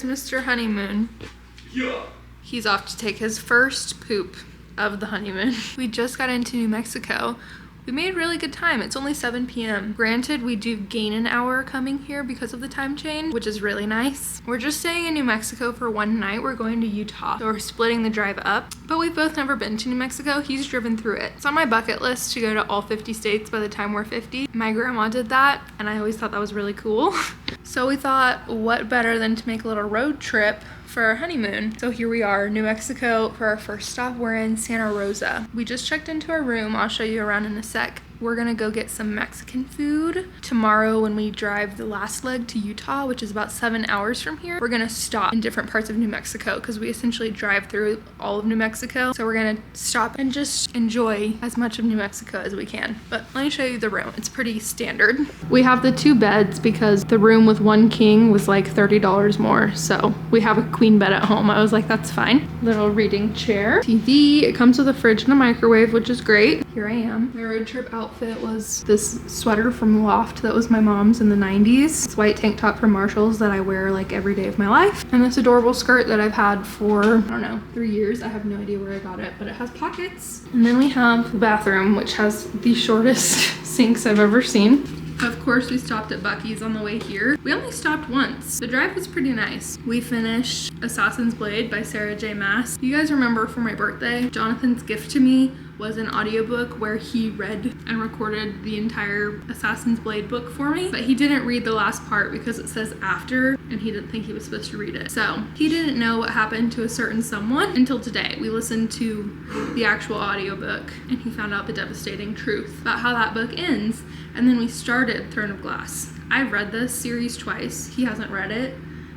There's Mr. Honeymoon. Yeah. He's off to take his first poop of the honeymoon. We just got into New Mexico. We made really good time. It's only 7 p.m. Granted, we do gain an hour coming here because of the time change, which is really nice. We're just staying in New Mexico for one night. We're going to Utah, so we're splitting the drive up. But we've both never been to New Mexico. He's driven through it. It's on my bucket list to go to all 50 states by the time we're 50. My grandma did that, and I always thought that was really cool. So we thought, what better than to make a little road trip for our honeymoon. So here we are, New Mexico. For our first stop, we're in Santa Rosa. We just checked into our room. I'll show you around in a sec. We're gonna go get some Mexican food. Tomorrow when we drive the last leg to Utah, which is about 7 hours from here, we're gonna stop in different parts of New Mexico because we essentially drive through all of New Mexico. So we're gonna stop and just enjoy as much of New Mexico as we can. But let me show you the room. It's pretty standard. We have the 2 beds because the room with 1 king was like $30 more. So we have a queen bed at home. I was like, that's fine. Little reading chair, TV. It comes with a fridge and a microwave, which is great. Here I am. My road trip outfit was this sweater from Loft that was my mom's in the 90s. This white tank top from Marshall's that I wear like every day of my life. And this adorable skirt that I've had for, I don't know, 3 years. I have no idea where I got it, but it has pockets. And then we have the bathroom, which has the shortest sinks I've ever seen. Of course, we stopped at Buc-ee's on the way here. We only stopped once. The drive was pretty nice. We finished Assassin's Blade by Sarah J. Maas. You guys remember for my birthday, Jonathan's gift to me was an audiobook where he read and recorded the entire Assassin's Blade book for me, but he didn't read the last part because it says after, and he didn't think he was supposed to read it. So he didn't know what happened to a certain someone until today. We listened to the actual audiobook and he found out the devastating truth about how that book ends. And then we started Throne of Glass. I've read this series twice. He hasn't read it.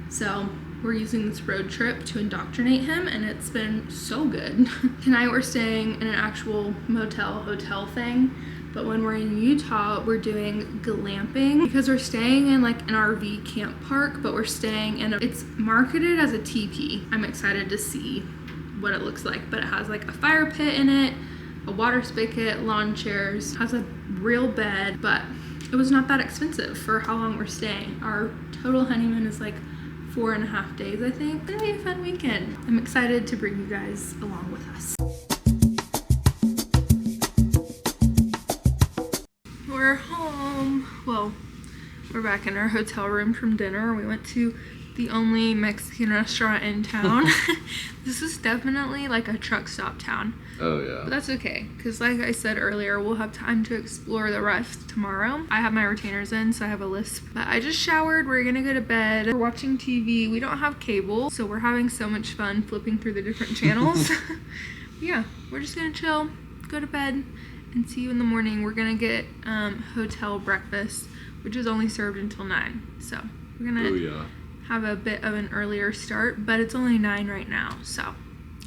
So we're using this road trip to indoctrinate him, and it's been so good. Tonight we're staying in an actual hotel thing, but when we're in Utah, we're doing glamping because we're staying in like an RV camp park, but we're staying in it's marketed as a teepee. I'm excited to see what it looks like, but it has like a fire pit in it, a water spigot, lawn chairs, has a real bed, but it was not that expensive for how long we're staying. Our total honeymoon is like 4.5 days, I think. It's gonna be a fun weekend. I'm excited to bring you guys along with us. We're home. Well, we're back in our hotel room from dinner. We went to the only Mexican restaurant in town. This is definitely like a truck stop town. Oh yeah. But that's okay, because like I said earlier, we'll have time to explore the rest tomorrow. I have my retainers in, so I have a lisp. But I just showered, we're gonna go to bed. We're watching TV. We don't have cable, so we're having so much fun flipping through the different channels. Yeah, we're just gonna chill, go to bed, and see you in the morning. We're gonna get hotel breakfast, which is only served until 9. So we're gonna have a bit of an earlier start, but it's only 9 right now, so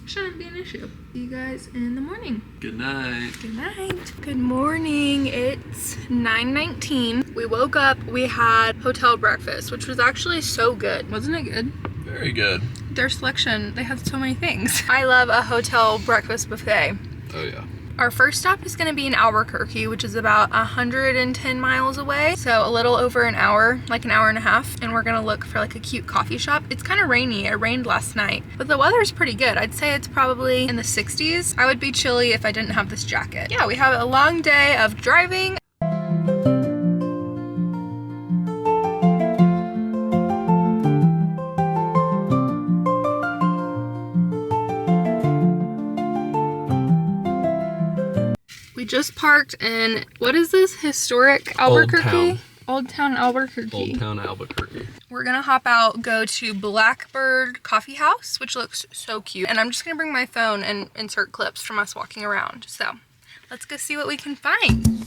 shouldn't be an issue. See you guys in the morning. Good night. Good night. Good morning. It's 9:19. We woke up, we had hotel breakfast, which was actually so good. Wasn't it good? Very good. Their selection, they have so many things. I love a hotel breakfast buffet. Oh yeah. Our first stop is going to be in Albuquerque, which is about 110 miles away. So a little over an hour, like an hour and a half. And we're going to look for like a cute coffee shop. It's kind of rainy. It rained last night, but the weather is pretty good. I'd say it's probably in the 60s. I would be chilly if I didn't have this jacket. Yeah, we have a long day of driving. Just parked in, what is this? Historic Albuquerque? Old Town Albuquerque. Old Town Albuquerque. We're gonna hop out, go to Blackbird Coffee House, which looks so cute. And I'm just gonna bring my phone and insert clips from us walking around. So let's go see what we can find.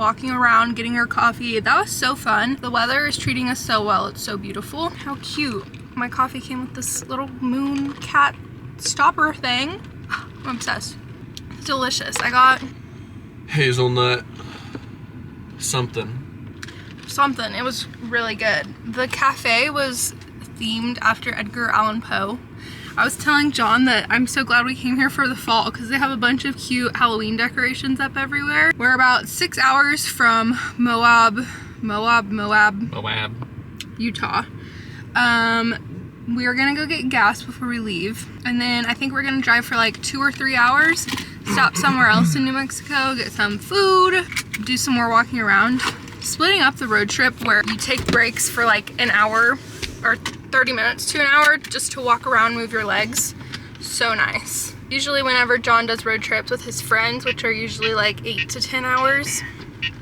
walking around, getting our coffee. That was so fun. The weather is treating us so well. It's so beautiful. How cute. My coffee came with this little moon cat stopper thing. I'm obsessed. It's delicious. I got Hazelnut. Something. It was really good. The cafe was themed after Edgar Allan Poe. I was telling John that I'm so glad we came here for the fall because they have a bunch of cute Halloween decorations up everywhere. We're about 6 hours from Moab, Utah. We are gonna go get gas before we leave, and then I think we're gonna drive for like 2 or 3 hours, stop somewhere else in New Mexico, get some food, do some more walking around. Splitting up the road trip where you take breaks for like an hour or 30 minutes to an hour just to walk around, move your legs. So nice. Usually whenever John does road trips with his friends, which are usually like 8 to 10 hours,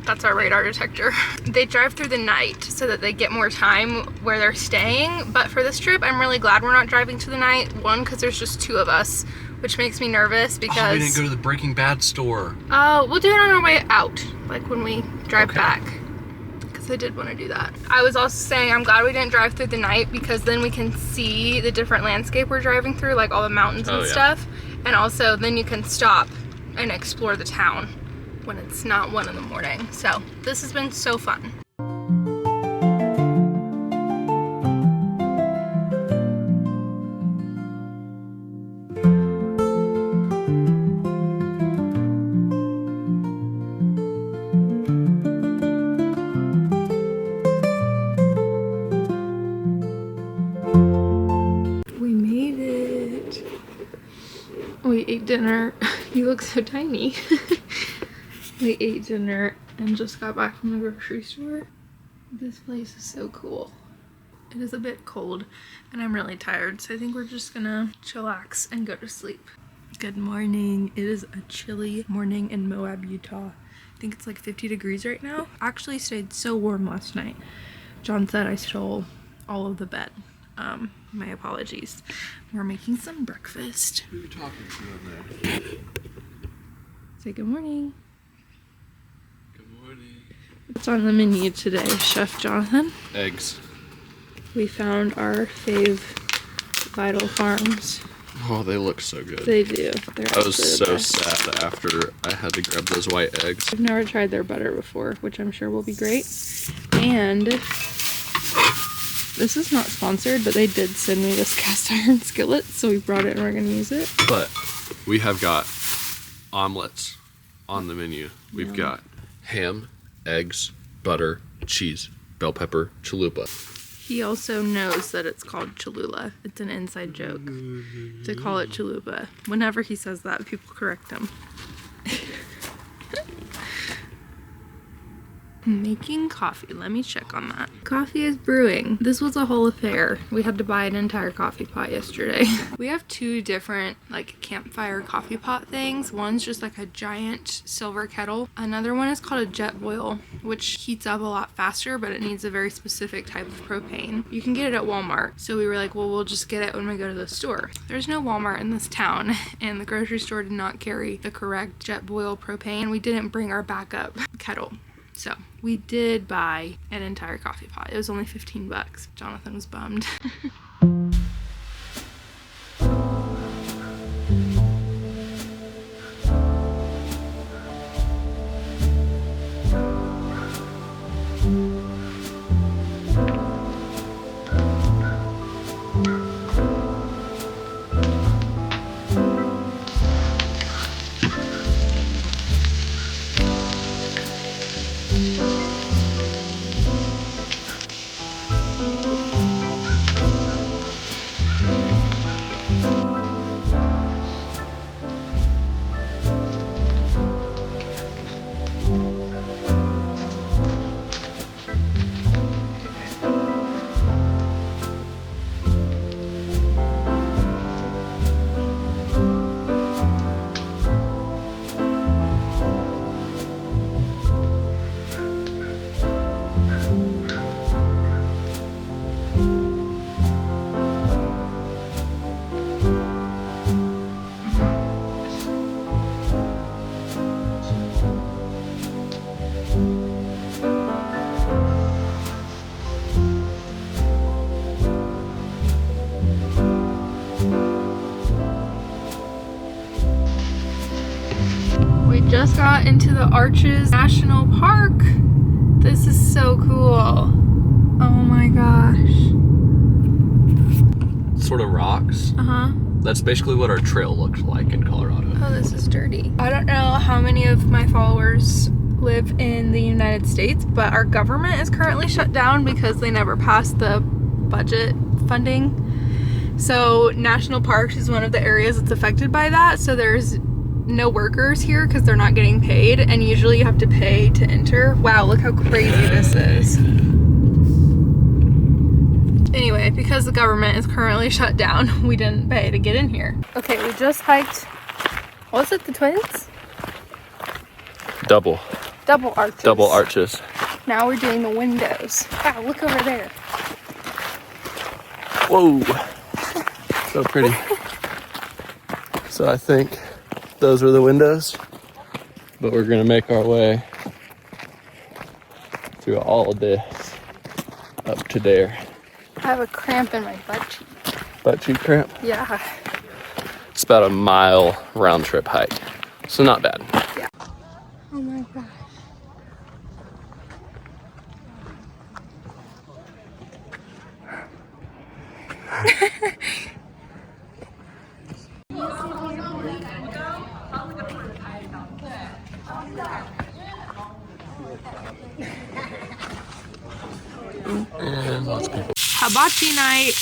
that's our radar detector, they drive through the night so that they get more time where they're staying. But for this trip, I'm really glad we're not driving to the night. One, because there's just 2 of us, which makes me nervous because... Oh, we didn't go to the Breaking Bad store. Oh, we'll do it on our way out, like when we drive back. I did want to do that. I was also saying I'm glad we didn't drive through the night because then we can see the different landscape we're driving through, like all the mountains and stuff. And also then you can stop and explore the town when it's not 1 in the morning. So this has been so fun. We ate dinner. You look so tiny. We ate dinner and just got back from the grocery store. This place is so cool. It is a bit cold and I'm really tired, so I think we're just gonna chillax and go to sleep. Good morning. It is a chilly morning in Moab, Utah. I think it's like 50 degrees right now. Actually stayed so warm last night. John said I stole all of the bed. My apologies. We're making some breakfast. Who are you talking to in there? Say good morning. Good morning. What's on the menu today, Chef Jonathan? Eggs. We found our fave Vital Farms. Oh, they look so good. They do. I was so sad after I had to grab those white eggs. I've never tried their butter before, which I'm sure will be great. And this is not sponsored, but they did send me this cast iron skillet, so we brought it and we're gonna use it. But we have got omelets on the menu. We've got ham, eggs, butter, cheese, bell pepper, chalupa. He also knows that it's called Cholula. It's an inside joke to call it chalupa. Whenever he says that, people correct him. Making coffee. Let me check on that. Coffee is brewing. This was a whole affair. We had to buy an entire coffee pot yesterday. We have 2 different like campfire coffee pot things. One's just like a giant silver kettle. Another one is called a jet boil, which heats up a lot faster, but it needs a very specific type of propane. You can get it at Walmart. So we were like, well, we'll just get it when we go to the store. There's no Walmart in this town, and the grocery store did not carry the correct jet boil propane. We didn't bring our backup kettle. So we did buy an entire coffee pot. It was only 15 bucks. Jonathan was bummed. just got into the Arches National Park. This is so cool. Oh my gosh. Sort of rocks. Uh-huh. That's basically what our trail looks like in Colorado. Oh, this is dirty. I don't know how many of my followers live in the United States, but our government is currently shut down because they never passed the budget funding. So national parks is one of the areas that's affected by that. So there's no workers here because they're not getting paid, and usually you have to pay to enter. Wow, look how crazy this is. Anyway, because the government is currently shut down, we didn't pay to get in here. Okay, we just hiked, what was it, the twins? Double Arches. Double arches. Now we're doing the windows. Wow, look over there. Whoa. So pretty. So I think those were the windows, but we're gonna make our way through all of this up to there. I have a cramp in my butt cheek. Butt cheek cramp? Yeah. It's about a mile round trip hike, so not bad. Yeah. Oh my gosh. And lots of people. Hibachi night.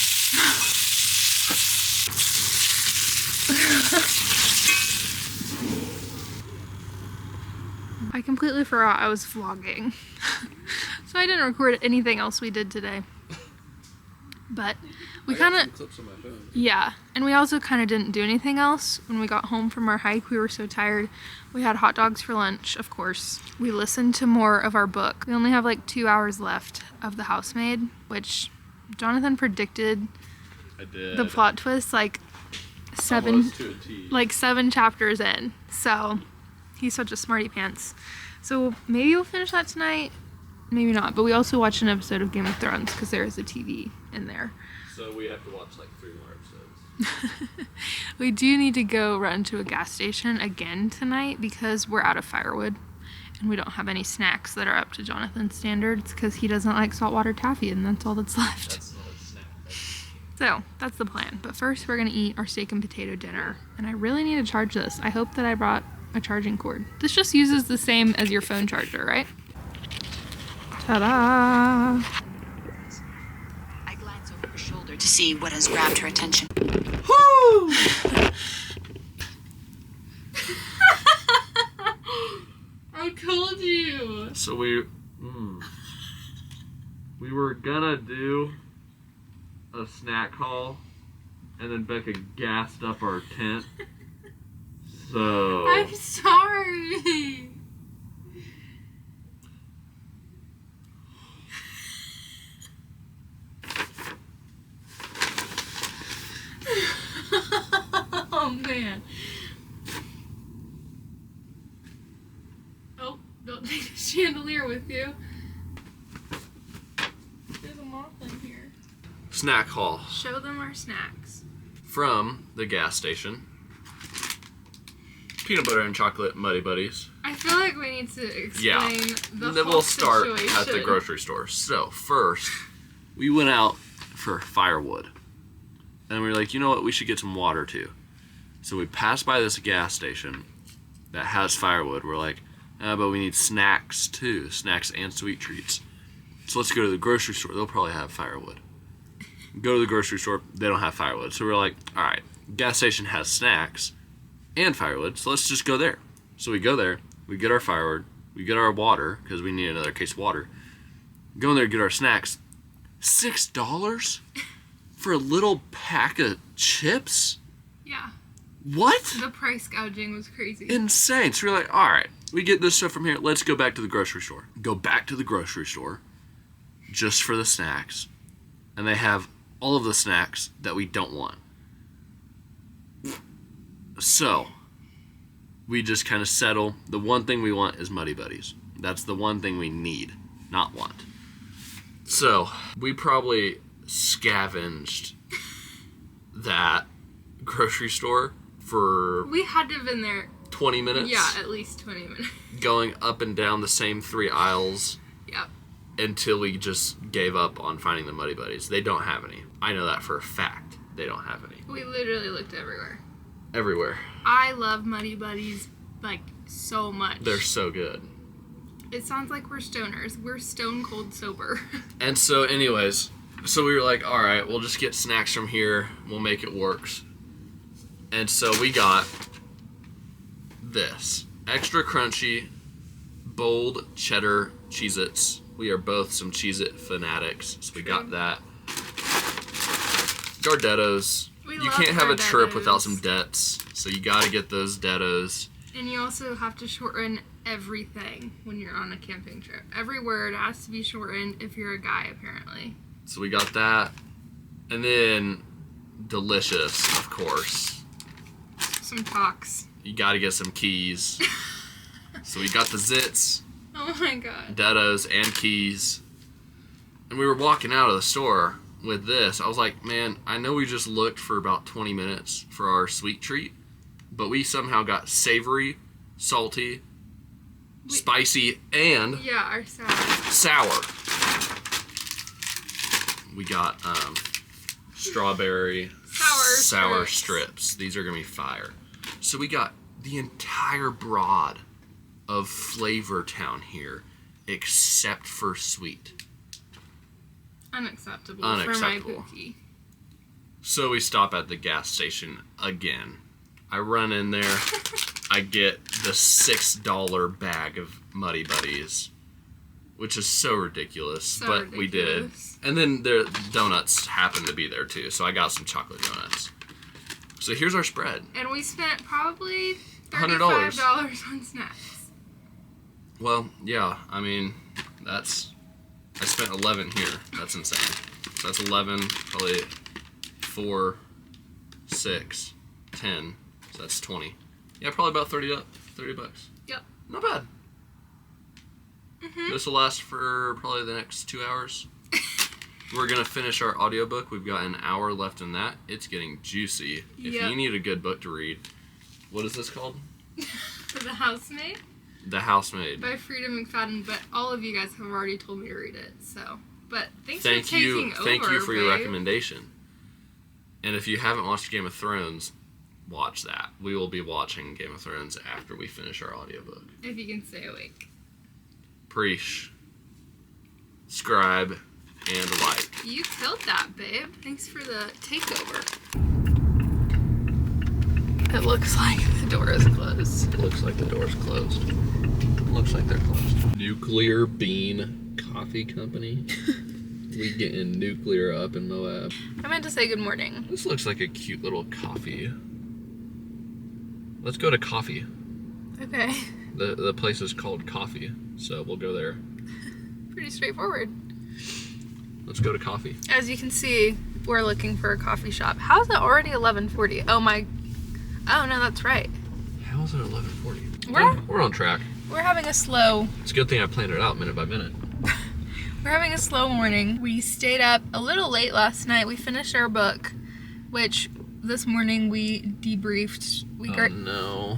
I completely forgot I was vlogging. So I didn't record anything else we did today. But we kind of, yeah, and we also kind of didn't do anything else. When we got home from our hike, we were so tired. We had hot dogs for lunch, of course. We listened to more of our book. We only have like 2 hours left of The Housemaid, which Jonathan predicted. I did. The plot twist like seven chapters in. So he's such a smarty pants. So maybe we'll finish that tonight. Maybe not, but we also watched an episode of Game of Thrones because there is a TV in there. So we have to watch like 3 more episodes. We do need to go run to a gas station again tonight because we're out of firewood and we don't have any snacks that are up to Jonathan's standards because he doesn't like saltwater taffy and that's all that's left. That's not a snack. So that's the plan. But first we're gonna eat our steak and potato dinner, and I really need to charge this. I hope that I brought a charging cord. This just uses the same as your phone charger, right? Ta-da! I glance over her shoulder to see what has grabbed her attention. Woo! I told you. So we were gonna do a snack haul, and then Becca gassed up our tent. So I'm sorry. Oh man. Oh, don't take the chandelier with you. There's a moth in here. snack haul Show them our snacks. from the gas station. Peanut butter and chocolate Muddy Buddies. I feel like we need to explain Yeah. the Then whole we'll start situation. at the grocery store. So first, we went out for firewood. And we were like, you know what, we should get some water too. So we passed by this gas station that has firewood. We're like, but we need snacks too. Snacks and sweet treats. So let's go to the grocery store. They'll probably have firewood. Go to the grocery store. They don't have firewood. So we're like, all right, gas station has snacks and firewood. So let's just go there. So we go there. We get our firewood. We get our water because we need another case of water. Go in there, get our snacks. $6 for a little pack of chips? Yeah. What? The price gouging was crazy. Insane. So we're like, all right, we get this stuff from here. Let's go back to the grocery store. Go back to the grocery store just for the snacks. And they have all of the snacks that we don't want. So we just kind of settle. The one thing we want is Muddy Buddies. That's the one thing we need, not want. So we probably scavenged that grocery store for We had to have been there 20 minutes. Yeah, at least 20 minutes. Going up and down the same 3 aisles. Yep. Until we just gave up on finding the Muddy Buddies. They don't have any. I know that for a fact. They don't have any. We literally looked everywhere. Everywhere. I love Muddy Buddies, like, so much. They're so good. It sounds like we're stoners. We're stone cold sober. And so anyways, so we were like, all right, we'll just get snacks from here. We'll make it work. And so we got this. Extra crunchy, bold cheddar Cheez-Its. We are both some Cheez-It fanatics, so we got that. Gardettos. You can't have a trip without some debts, so you gotta get those Dettos. And you also have to shorten everything when you're on a camping trip. Every word has to be shortened if you're a guy, apparently. So we got that. And then, delicious, of course. Some talks. You gotta get some keys. So we got the Zits. Oh my god. Dettos and keys. And we were walking out of the store with this. I was like, man, I know we just looked for about 20 minutes for our sweet treat, but we somehow got savory, salty, spicy, and our sour. sour. We got strawberry sour strips. These are gonna be fire. So we got the entire broad of Flavor Town here, except for sweet. Unacceptable. Unacceptable. For my bookie. So we stop at the gas station again. I run in there. I get the $6 bag of Muddy Buddies, which is so ridiculous, but we did. And then the donuts happened to be there too, so I got some chocolate donuts. So here's our spread. And we spent probably $100 $35 on snacks. Well, yeah, I mean, I spent 11 here. That's insane. So that's 11, probably 4, 6, 10. So that's 20. Yeah, probably about 30 bucks. Yep. Not bad. Mm-hmm. This will last for probably the next 2 hours. We're going to finish our audiobook. We've got an hour left in that. It's getting juicy. If you need a good book to read, what is this called? The Housemaid? The Housemaid. By Frida McFadden, but all of you guys have already told me to read it, so. But thank you over, Thank you for your babe. recommendation. And if you haven't watched Game of Thrones, watch that. We will be watching Game of Thrones after we finish our audiobook. If you can stay awake. Preach. Subscribe. And like. You killed that, babe. Thanks for the takeover. It looks like the door is closed. It looks like the door's closed. It looks like they're closed. Nuclear Bean Coffee Company. We getting nuclear up in Moab. I meant to say good morning. This looks like a cute little coffee. Let's go to Coffee. Okay. The place is called Coffee, so we'll go there. Pretty straightforward. Let's go to Coffee. As you can see, we're looking for a coffee shop. How is it already 11:40? Oh no, that's right. How is it 11:40? We're on track. We're having a slow. It's a good thing I planned it out minute by minute. We're having a slow morning. We stayed up a little late last night. We finished our book, which this morning we debriefed. No.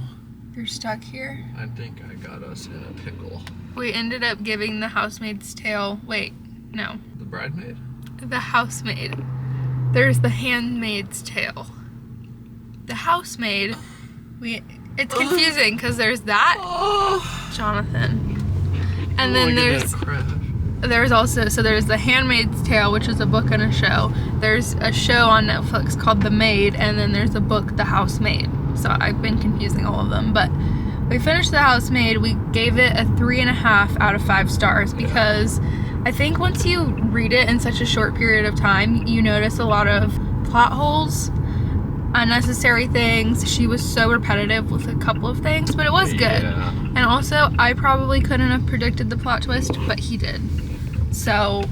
You're stuck here? I think I got us in a pickle. We ended up giving the Housemaid's Tale. Wait, no. The Bridemaid? The Housemaid. There's the Handmaid's Tale. The Housemaid. It's confusing because there's that Jonathan, and then there's also there's the Handmaid's Tale, which is a book and a show. There's a show on Netflix called The Maid, and then there's a book, The Housemaid. So I've been confusing all of them, but we finished The Housemaid. We gave it a 3.5 out of 5 stars because I think once you read it in such a short period of time, you notice a lot of plot holes, unnecessary things. She was so repetitive with a couple of things, but it was good. Yeah. And also, I probably couldn't have predicted the plot twist, but he did. So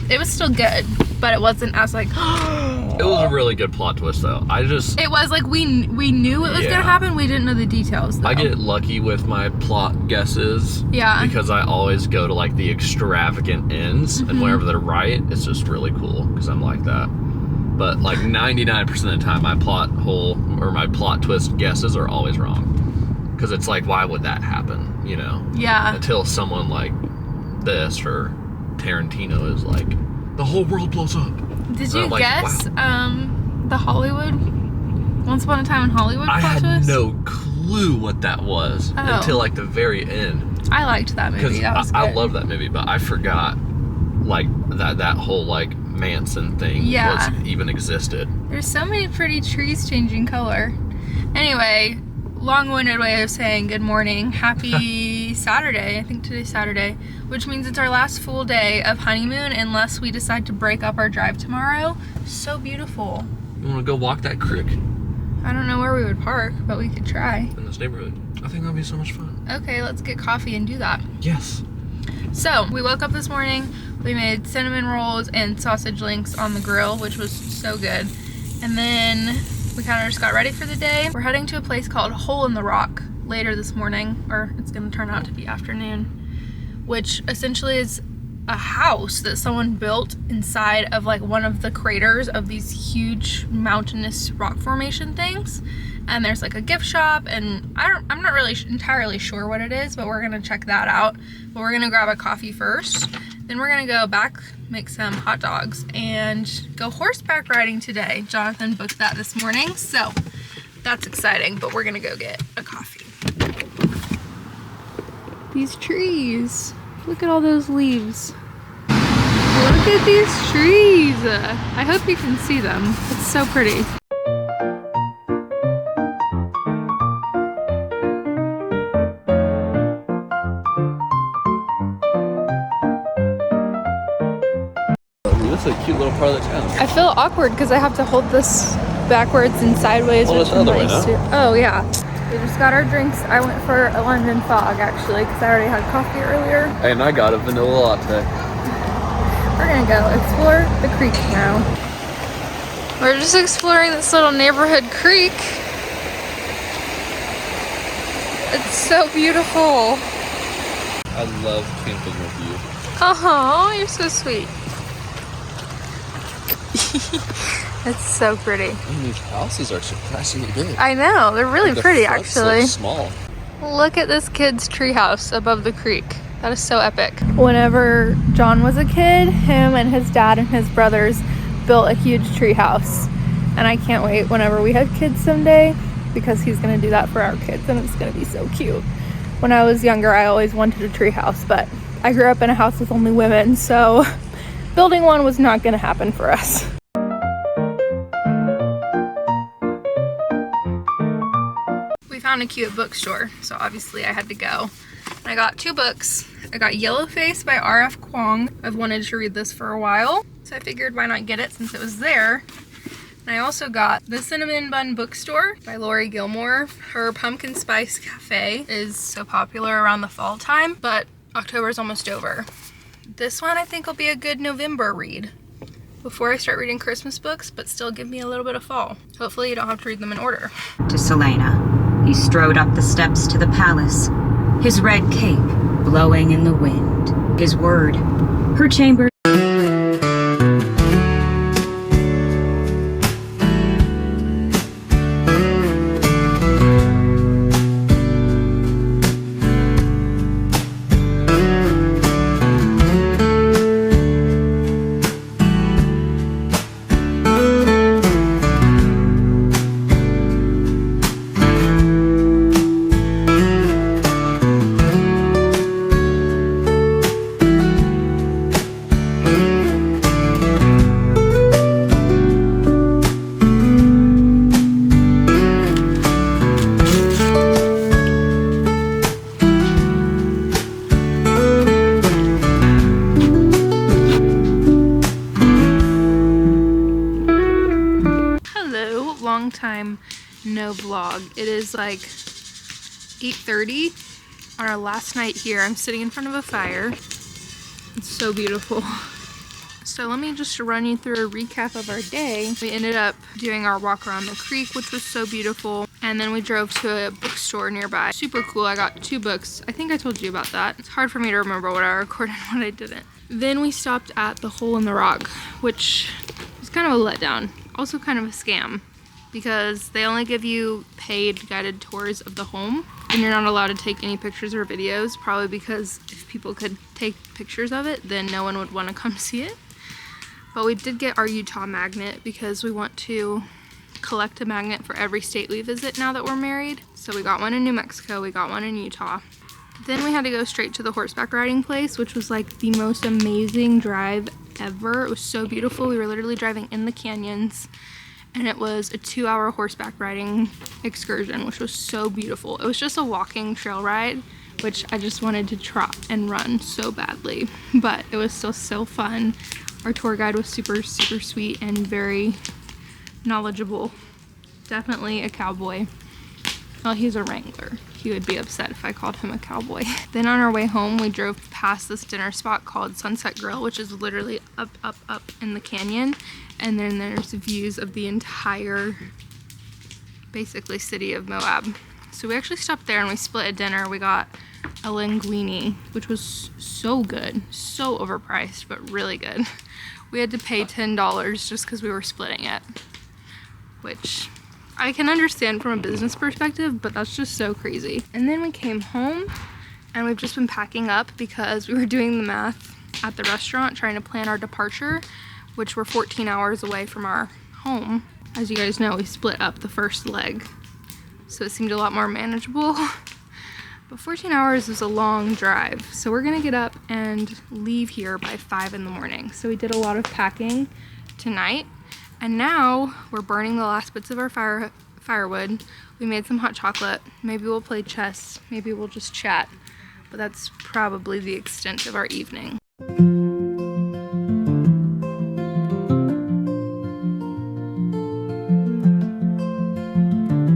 it was still good, but it wasn't as like It was a really good plot twist though. It was like we knew it was gonna happen, we didn't know the details though. I get lucky with my plot guesses. Yeah. Because I always go to like the extravagant ends, and whenever they're right, it's just really cool because I'm like that. But like 99% of the time, my plot hole or my plot twist guesses are always wrong. Because it's like, why would that happen, you know? Yeah. Until someone like this or Tarantino is like, the whole world blows up. Did you guess the Hollywood, Once Upon a Time in Hollywood plot I twist? had no clue what that was until like the very end. I liked that movie. That was good. I love that movie, but I forgot like that whole like Manson thing even existed. There's so many pretty trees changing color. Anyway, long-winded way of saying good morning. Happy Saturday. I think today's Saturday, which means it's our last full day of honeymoon unless we decide to break up our drive tomorrow. So beautiful. You want to go walk that creek? I don't know where we would park, but we could try. In this neighborhood. I think that'd be so much fun. Okay, let's get coffee and do that. Yes. So, we woke up this morning, we made cinnamon rolls and sausage links on the grill, which was so good. And then we kind of just got ready for the day. We're heading to a place called Hole in the Rock later this morning, or it's gonna turn out to be afternoon, which essentially is a house that someone built inside of like one of the craters of these huge mountainous rock formation things. And there's like a gift shop, and I'm not really entirely sure what it is, but we're gonna check that out. But we're gonna grab a coffee first. Then we're gonna go back, make some hot dogs, and go horseback riding today. Jonathan booked that this morning, so that's exciting, but we're gonna go get a coffee. These trees, look at all those leaves. Look at these trees. I hope you can see them. It's so pretty. That's a cute little part of the town. I feel awkward because I have to hold this backwards and sideways. Hold it the other way, no? Oh yeah. We just got our drinks. I went for a London fog actually because I already had coffee earlier. And I got a vanilla latte. We're gonna go explore the creek now. We're just exploring this little neighborhood creek. It's so beautiful. I love camping with you. Oh, you're so sweet. It's so pretty. And these houses are surprisingly big. I know, they're really pretty actually. So small. Look at this kid's treehouse above the creek. That is so epic. Whenever John was a kid, him and his dad and his brothers built a huge treehouse. And I can't wait whenever we have kids someday because he's gonna do that for our kids and it's gonna be so cute. When I was younger, I always wanted a treehouse, but I grew up in a house with only women, so building one was not gonna happen for us. We found a cute bookstore, so obviously I had to go. I got 2 books. I got Yellowface by R.F. Kuang. I've wanted to read this for a while, so I figured why not get it since it was there. And I also got The Cinnamon Bun Bookstore by Lori Gilmore. Her Pumpkin Spice Cafe is so popular around the fall time, but October's almost over. This one I think will be a good November read before I start reading Christmas books, but still give me a little bit of fall. Hopefully you don't have to read them in order. To Selena, he strode up the steps to the palace, his red cape blowing in the wind. His word, her chamber. Long time no vlog. It is like 8:30 on our last night here. I'm sitting in front of a fire. It's so beautiful. So let me just run you through a recap of our day. We ended up doing our walk around the creek, which was so beautiful. And then we drove to a bookstore nearby. Super cool. I got 2 books. I think I told you about that. It's hard for me to remember what I recorded and what I didn't. Then we stopped at the Hole in the Rock, which was kind of a letdown. Also kind of a scam. because they only give you paid guided tours of the home, and you're not allowed to take any pictures or videos, probably because if people could take pictures of it, then no one would want to come see it. But we did get our Utah magnet because we want to collect a magnet for every state we visit now that we're married. So we got one in New Mexico, we got one in Utah. Then we had to go straight to the horseback riding place, which was like the most amazing drive ever. It was so beautiful. We were literally driving in the canyons, and it was a 2-hour horseback riding excursion, which was so beautiful. It was just a walking trail ride, which I just wanted to trot and run so badly, but it was still so fun. Our tour guide was super, super sweet and very knowledgeable. Definitely a cowboy. Well, he's a wrangler. He would be upset if I called him a cowboy. Then on our way home, we drove past this dinner spot called Sunset Grill, which is literally up, up, up in the canyon. And then there's views of the entire, basically, city of Moab. So we actually stopped there and we split a dinner. We got a linguine, which was so good, so overpriced, but really good. We had to pay $10 just because we were splitting it, which I can understand from a business perspective, but that's just so crazy. And then we came home and we've just been packing up because we were doing the math at the restaurant trying to plan our departure, which we're 14 hours away from our home. As you guys know, we split up the first leg, so it seemed a lot more manageable. But 14 hours is a long drive, so we're gonna get up and leave here by 5 in the morning. So we did a lot of packing tonight, and now we're burning the last bits of our firewood. We made some hot chocolate. Maybe we'll play chess, maybe we'll just chat, but that's probably the extent of our evening.